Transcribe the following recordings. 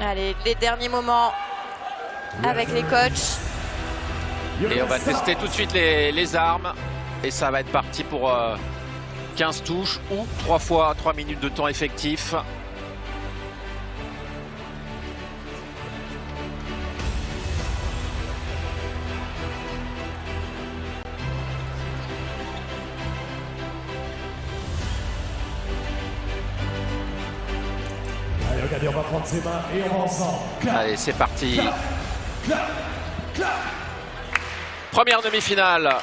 Allez, les derniers moments avec les coachs. Et on va tester tout de suite les armes. Et ça va être parti pour 15 touches ou 3 fois 3 minutes de temps effectif. Allez, regardez, on va prendre ses mains et on va ensemble. Allez, c'est parti. Première demi-finale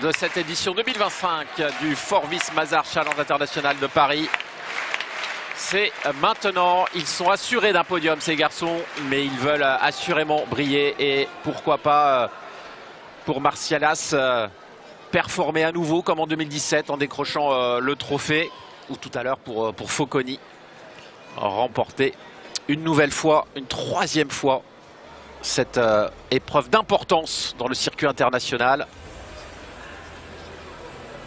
de cette édition 2025 du Forvis Mazars Challenge International de Paris. C'est maintenant, ils sont assurés d'un podium ces garçons, mais ils veulent assurément briller et pourquoi pas pour Martialas performer à nouveau comme en 2017 en décrochant le trophée, ou tout à l'heure pour Focconi remporter une nouvelle fois, une troisième fois cette épreuve d'importance dans le circuit international.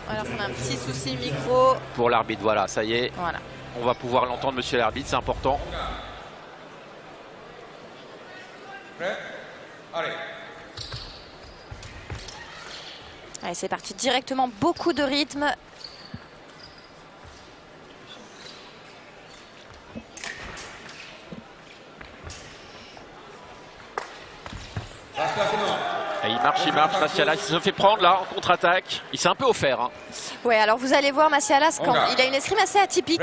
Alors on a un petit souci micro. Pour l'arbitre, voilà, ça y est. Voilà. On va pouvoir l'entendre, monsieur l'arbitre, c'est important. Allez, c'est parti directement, beaucoup de rythme. Et il marche, Massialas, il se fait prendre là en contre-attaque. Il s'est un peu offert. Hein. Ouais, alors vous allez voir Massialas, quand il a une escrime assez atypique.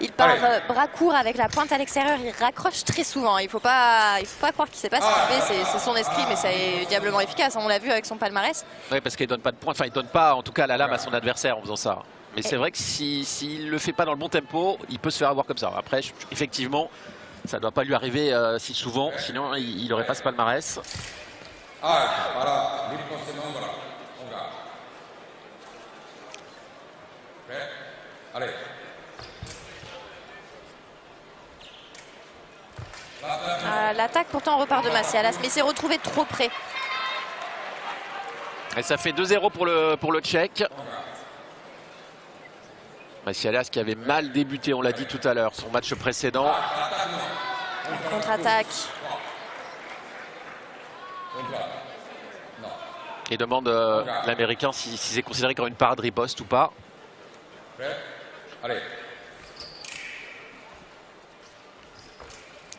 Il part bras court avec la pointe à l'extérieur, il raccroche très souvent. Il faut pas croire qu'il ne sait pas ce qu'il fait, c'est son escrime mais c'est diablement efficace. On l'a vu avec son palmarès. Oui, parce qu'il donne pas de pointe, enfin il donne pas en tout cas la lame à son adversaire en faisant ça. Mais c'est vrai que s'il ne le fait pas dans le bon tempo, il peut se faire avoir comme ça. Après, effectivement, ça ne doit pas lui arriver si souvent, sinon il n'aurait pas ce palmarès. L'attaque pourtant repart de Massialas, mais il s'est retrouvé trop près. Et ça fait 2-0 pour le Tchèque. Massialas qui avait mal débuté, on l'a dit tout à l'heure, son match précédent. Contre-attaque. Et demande l'Américain si c'est considéré comme une parade riposte ou pas.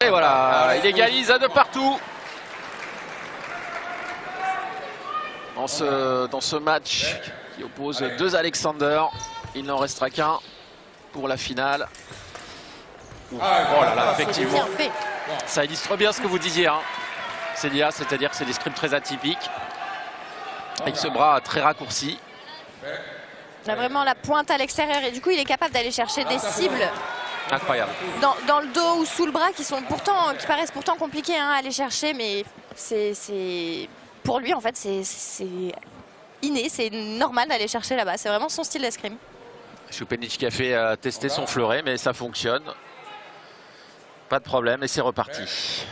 Et voilà, il égalise de partout. Dans ce match qui oppose deux Alexander, il n'en restera qu'un pour la finale. Oh là là, effectivement, ça illustre bien ce que vous disiez, hein, Célia, c'est-à-dire que c'est des scrims très atypiques, avec ce bras très raccourci. Il a vraiment la pointe à l'extérieur et du coup il est capable d'aller chercher des cibles. Incroyable. Dans le dos ou sous le bras qui paraissent pourtant compliqués à aller chercher, mais c'est pour lui en fait c'est inné, c'est normal d'aller chercher là-bas. C'est vraiment son style d'escrime. Šupenić qui a fait tester son fleuret, mais ça fonctionne. Pas de problème et c'est reparti.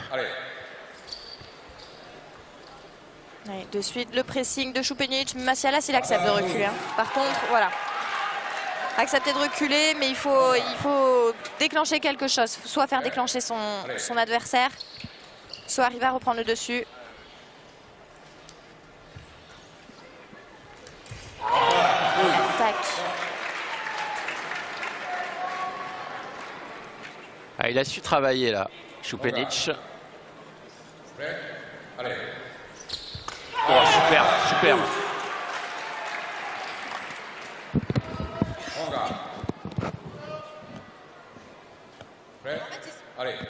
Ouais, de suite le pressing de Šupenić. Massialas il accepte de reculer. Hein. Par contre, voilà. Accepter de reculer, mais il faut déclencher quelque chose. Soit faire déclencher son adversaire, soit arriver à reprendre le dessus. Attaque. Ah, il a su travailler là, Šupenić. Oh, superbe, superbe.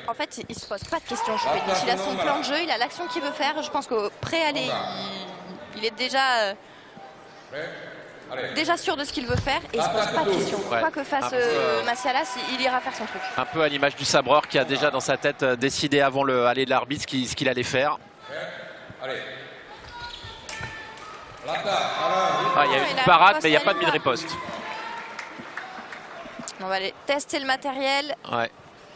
En fait, il se pose pas de questions, Šupenić. Il a son plan de jeu, il a l'action qu'il veut faire. Je pense qu'au pré-aller, il est déjà sûr de ce qu'il veut faire et il se pose pas de questions. Ouais. Quoi que fasse Massialas, il ira faire son truc. Un peu à l'image du sabreur qui a déjà dans sa tête décidé avant le aller de l'arbitre ce qu'il allait faire. Ah, il y a une parade, mais il n'y a pas de mid-riposte. On va aller tester le matériel. Ouais.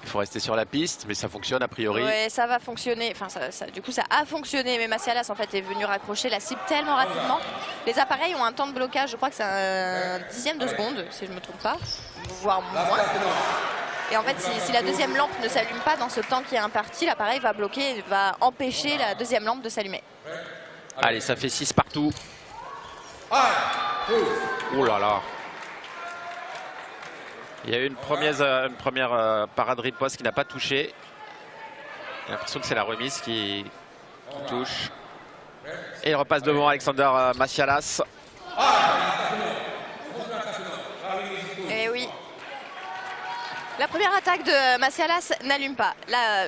Il faut rester sur la piste, mais ça fonctionne a priori. Ouais, ça va fonctionner. Enfin, du coup, ça a fonctionné. Mais Massialas, en fait, est venu raccrocher la cible tellement rapidement. Les appareils ont un temps de blocage, je crois que c'est un dixième de seconde, si je ne me trompe pas. Voire moins. Et en fait, si la deuxième lampe ne s'allume pas dans ce temps qui est imparti, l'appareil va bloquer, va empêcher la deuxième lampe de s'allumer. Allez, ça fait 6 partout. Oh là là. Il y a eu une première parade riposte qui n'a pas touché. J'ai l'impression que c'est la remise qui touche. Et il repasse devant Alexander Massialas. Et oui. La première attaque de Massialas n'allume pas. Là,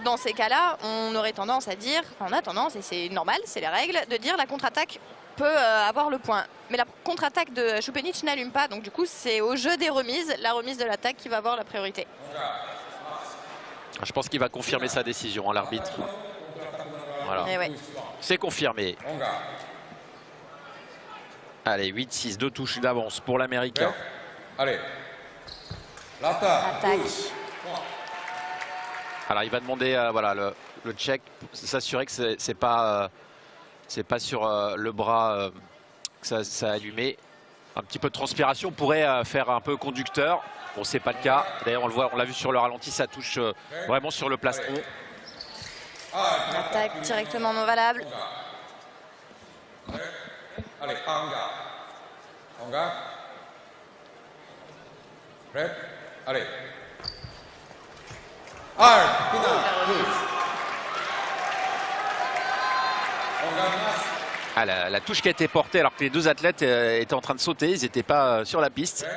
dans ces cas-là, on aurait tendance à dire, enfin, on a tendance, et c'est normal, c'est les règles, de dire la contre-attaque peut avoir le point. Mais la contre-attaque de Šupenić n'allume pas, donc du coup c'est au jeu des remises, la remise de l'attaque qui va avoir la priorité. Je pense qu'il va confirmer sa décision, l'arbitre. Voilà. Ouais. C'est confirmé. Allez, 8-6, 2 touches d'avance pour l'Américain. Allez. Attaque. Alors il va demander voilà, le check, s'assurer que c'est pas sur le bras que ça a allumé. Un petit peu de transpiration pourrait faire un peu conducteur. Bon, c'est pas le cas. D'ailleurs, on l'a vu sur le ralenti, ça touche vraiment sur le plastron. Attaque directement non valable. Allez, Anga. Prêt? Allez. Ah, la touche qui a été portée alors que les deux athlètes étaient en train de sauter, ils n'étaient pas sur la piste.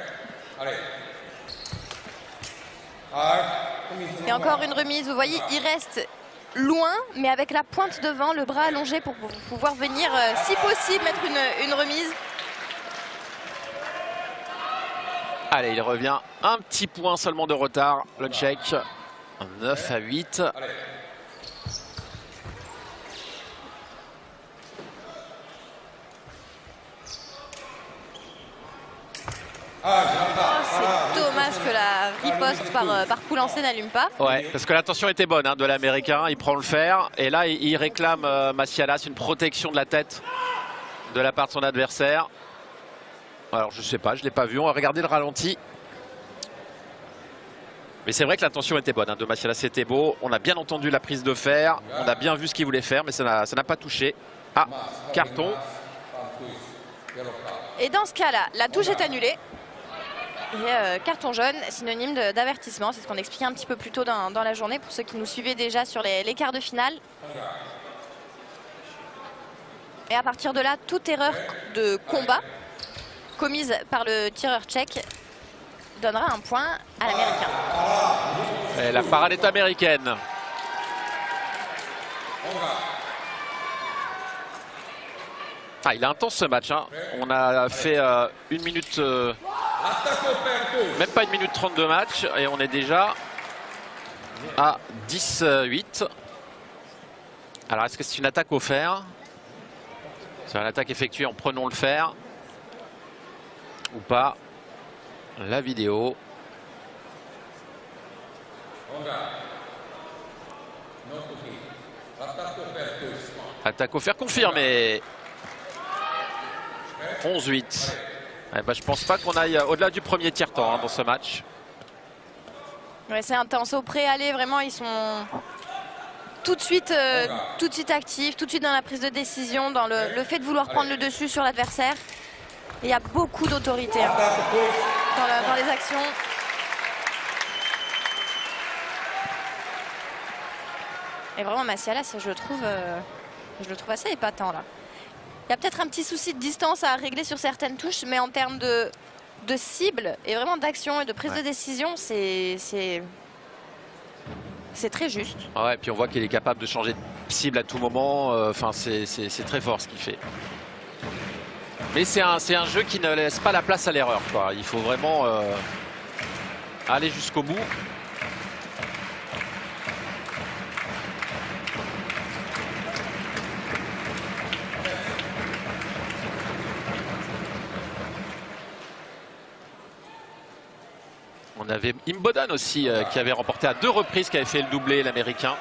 Et encore une remise, vous voyez, il reste loin, mais avec la pointe devant, le bras allongé pour pouvoir venir, si possible, mettre une remise. Allez, il revient un petit point seulement de retard, le Tchèque. 9-8. C'est dommage que la riposte par coup lancé n'allume pas. Ouais, parce que l'intention était bonne de l'Américain, il prend le fer. Et là, il réclame Massialas une protection de la tête de la part de son adversaire. Alors, je sais pas, je ne l'ai pas vu, on va regarder le ralenti. Mais c'est vrai que l'intention était bonne de Massialas, c'était beau. On a bien entendu la prise de fer, on a bien vu ce qu'il voulait faire, mais ça n'a pas touché. Ah, carton. Et dans ce cas-là, la touche est annulée. Et carton jaune, synonyme d'avertissement. C'est ce qu'on expliquait un petit peu plus tôt dans la journée pour ceux qui nous suivaient déjà sur les quarts de finale. Et à partir de là, toute erreur de combat commise par le tireur tchèque donnera un point à l'Américain. Et la parade est américaine. Ah, il est intense ce match. On a fait 1 minute, même pas 1 minute 30 de match et on est déjà à 10-8. Alors est-ce que c'est une attaque au fer? C'est une attaque effectuée en prenant le fer ou pas? La vidéo. Attaque au fer confirmée. 11-8. Eh ben, je pense pas qu'on aille au-delà du premier tiers-temps dans ce match. Ouais, c'est intense. Au pré-aller, vraiment, ils sont tout de suite actifs, tout de suite dans la prise de décision, dans le fait de vouloir prendre le dessus sur l'adversaire. Il y a beaucoup d'autorité dans les actions. Et vraiment, Massialas, je le trouve assez épatant là. Il y a peut-être un petit souci de distance à régler sur certaines touches, mais en termes de cible et vraiment d'action et de prise de décision, c'est très juste. Ouais, et puis on voit qu'il est capable de changer de cible à tout moment. Enfin, c'est très fort ce qu'il fait. Mais c'est un jeu qui ne laisse pas la place à l'erreur. Il faut vraiment aller jusqu'au bout. On avait Imboden aussi qui avait remporté à 2 reprises, qui avait fait le doublé, l'Américain.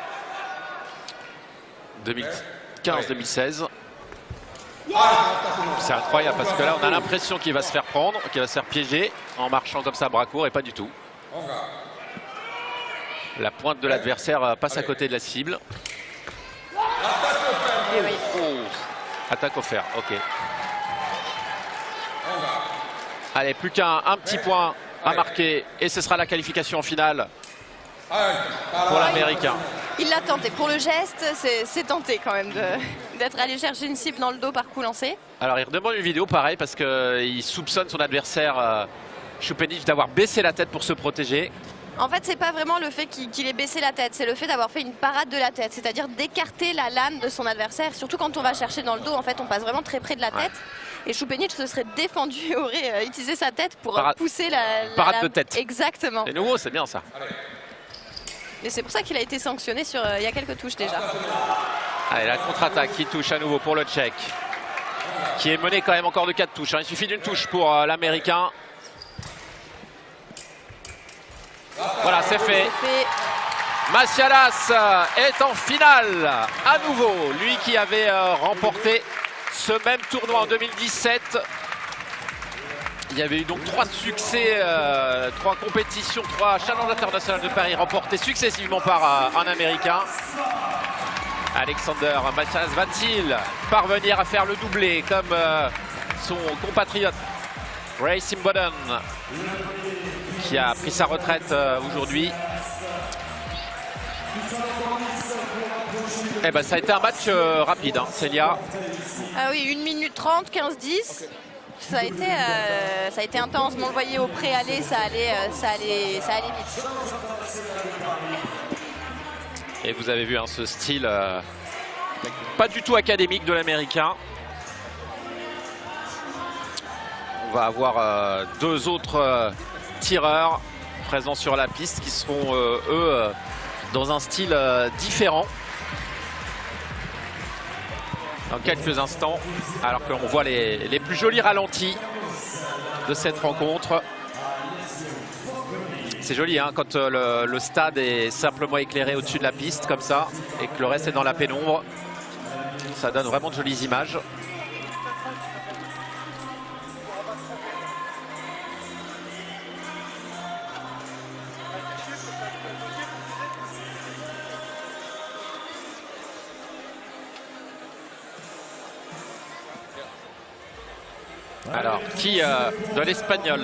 2015-2016. C'est incroyable parce que là on a l'impression qu'il va se faire prendre, qu'il va se faire piéger en marchant comme ça à bras courts et pas du tout. La pointe de l'adversaire passe à côté de la cible. Et oui. Oh. Attaque offert, ok. Allez, plus qu'un petit point à marquer et ce sera la qualification en finale pour l'Américain. Il l'a tenté. Pour le geste, c'est tenté quand même d'être allé chercher une cible dans le dos par coup lancé. Alors il redemande une vidéo pareil parce qu'il soupçonne son adversaire Šupenić d'avoir baissé la tête pour se protéger. En fait, c'est pas vraiment le fait qu'il ait baissé la tête, c'est le fait d'avoir fait une parade de la tête, c'est-à-dire d'écarter la lame de son adversaire. Surtout quand on va chercher dans le dos, en fait, on passe vraiment très près de la tête. Et Šupenić se serait défendu et aurait utilisé sa tête pour pousser la parade lame. de tête. Exactement. C'est nouveau, c'est bien ça. Et c'est pour ça qu'il a été sanctionné sur il y a quelques touches déjà. Allez, la contre-attaque qui touche à nouveau pour le Tchèque, qui est mené quand même encore de 4 touches. Il suffit d'une touche pour l'Américain. Voilà, c'est fait. Massialas est en finale à nouveau. Lui qui avait remporté ce même tournoi en 2017. Il y avait eu donc 3 succès, 3 compétitions, 3 challenges internationaux de Paris remportés successivement par un Américain. Alexander Massialas va-t-il parvenir à faire le doublé comme son compatriote Ray Simboden, qui a pris sa retraite aujourd'hui. Eh ben, ça a été un match rapide, hein, Célia. Ah oui, 1 minute 30, 15-10. Ça a été intense, mais on le voyait au pré-aller, ça allait vite. Et vous avez vu hein, ce style pas du tout académique de l'Américain. On va avoir 2 autres tireurs présents sur la piste qui seront eux dans un style différent. Dans quelques instants, alors qu'on voit les plus jolis ralentis de cette rencontre. C'est joli hein, quand le stade est simplement éclairé au-dessus de la piste comme ça et que le reste est dans la pénombre. Ça donne vraiment de jolies images. Alors, qui de l'espagnol